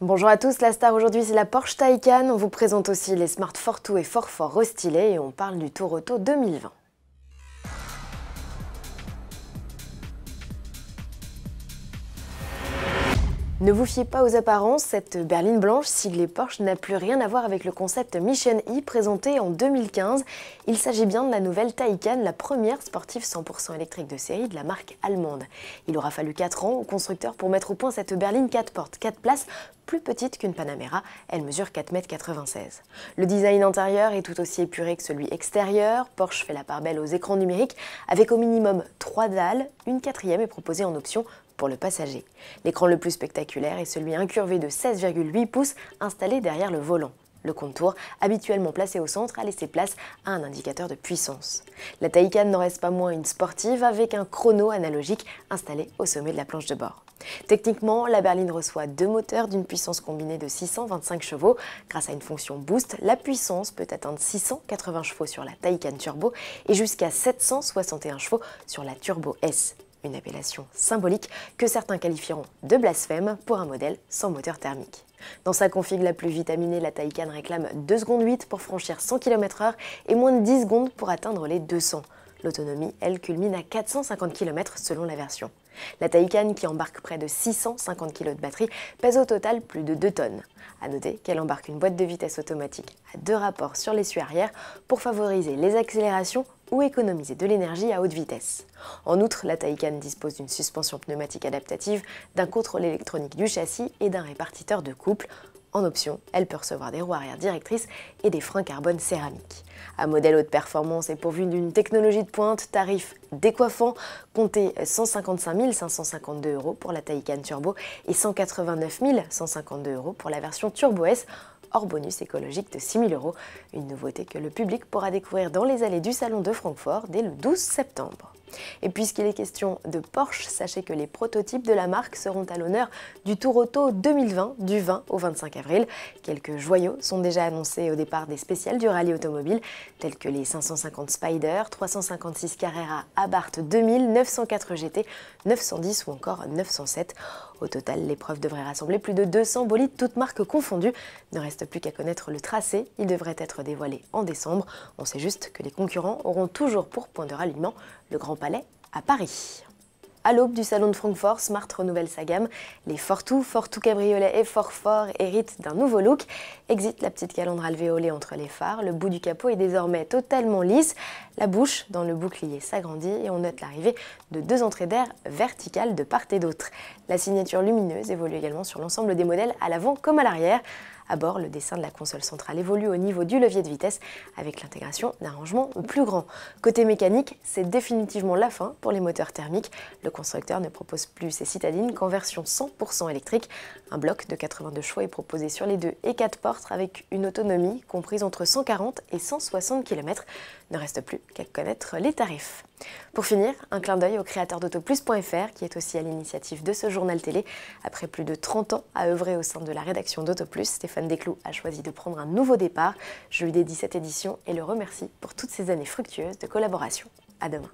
Bonjour à tous, la star aujourd'hui c'est la Porsche Taycan. On vous présente aussi les Smart Fortwo et Fortfort restylés et on parle du Tour Auto 2020. Ne vous fiez pas aux apparences, cette berline blanche siglée Porsche n'a plus rien à voir avec le concept Mission E présenté en 2015. Il s'agit bien de la nouvelle Taycan, la première sportive 100% électrique de série de la marque allemande. Il aura fallu 4 ans au constructeur pour mettre au point cette berline 4 portes, 4 places, plus petite qu'une Panamera, elle mesure 4,96 m. Le design intérieur est tout aussi épuré que celui extérieur. Porsche fait la part belle aux écrans numériques avec au minimum 3 dalles, une quatrième est proposée en option pour le passager. L'écran le plus spectaculaire est celui incurvé de 16,8 pouces installé derrière le volant. Le contour, habituellement placé au centre, a laissé place à un indicateur de puissance. La Taycan n'en reste pas moins une sportive avec un chrono analogique installé au sommet de la planche de bord. Techniquement, la berline reçoit 2 moteurs d'une puissance combinée de 625 chevaux. Grâce à une fonction boost, la puissance peut atteindre 680 chevaux sur la Taycan Turbo et jusqu'à 761 chevaux sur la Turbo S. Une appellation symbolique que certains qualifieront de blasphème pour un modèle sans moteur thermique. Dans sa config la plus vitaminée, la Taycan réclame 2 secondes 8 pour franchir 100 km/h et moins de 10 secondes pour atteindre les 200. L'autonomie, elle, culmine à 450 km selon la version. La Taycan, qui embarque près de 650 kg de batterie, pèse au total plus de 2 tonnes. A noter qu'elle embarque une boîte de vitesse automatique à 2 rapports sur l'essieu arrière pour favoriser les accélérations ou économiser de l'énergie à haute vitesse. En outre, la Taycan dispose d'une suspension pneumatique adaptative, d'un contrôle électronique du châssis et d'un répartiteur de couple. En option, elle peut recevoir des roues arrière directrices et des freins carbone céramique. Un modèle haute performance est pourvu d'une technologie de pointe, tarif décoiffant, comptez 155 552 € pour la Taycan Turbo et 189 152 € pour la version Turbo S, hors bonus écologique de 6 000 €, une nouveauté que le public pourra découvrir dans les allées du Salon de Francfort dès le 12 septembre. Et puisqu'il est question de Porsche, sachez que les prototypes de la marque seront à l'honneur du Tour Auto 2020 du 20 au 25 avril. Quelques joyaux sont déjà annoncés au départ des spéciales du rallye automobile, tels que les 550 Spider, 356 Carrera Abarth 2000, 904 GT, 910 ou encore 907. Au total, l'épreuve devrait rassembler plus de 200 bolides, toutes marques confondues. Ne reste plus qu'à connaître le tracé, il devrait être dévoilé en décembre. On sait juste que les concurrents auront toujours pour point de ralliement le Grand Palais à Paris. À l'aube du salon de Francfort, Smart renouvelle sa gamme. Les Fortwo, Fortwo Cabriolet et Fortfort héritent d'un nouveau look. Exit la petite calandre alvéolée entre les phares. Le bout du capot est désormais totalement lisse. La bouche dans le bouclier s'agrandit et on note l'arrivée de 2 entrées d'air verticales de part et d'autre. La signature lumineuse évolue également sur l'ensemble des modèles à l'avant comme à l'arrière. À bord, le dessin de la console centrale évolue au niveau du levier de vitesse avec l'intégration d'un rangement plus grand. Côté mécanique, c'est définitivement la fin pour les moteurs thermiques. Le constructeur ne propose plus ses citadines qu'en version 100% électrique. Un bloc de 82 chevaux est proposé sur les 2 et 4 portes avec une autonomie comprise entre 140 et 160 km. Ne reste plus qu'à connaître les tarifs. Pour finir, un clin d'œil au créateur d'Autoplus.fr qui est aussi à l'initiative de ce journal télé. Après plus de 30 ans à œuvrer au sein de la rédaction d'Autoplus, Stéphane Desclous a choisi de prendre un nouveau départ. Je lui dédie cette édition et le remercie pour toutes ces années fructueuses de collaboration. À demain.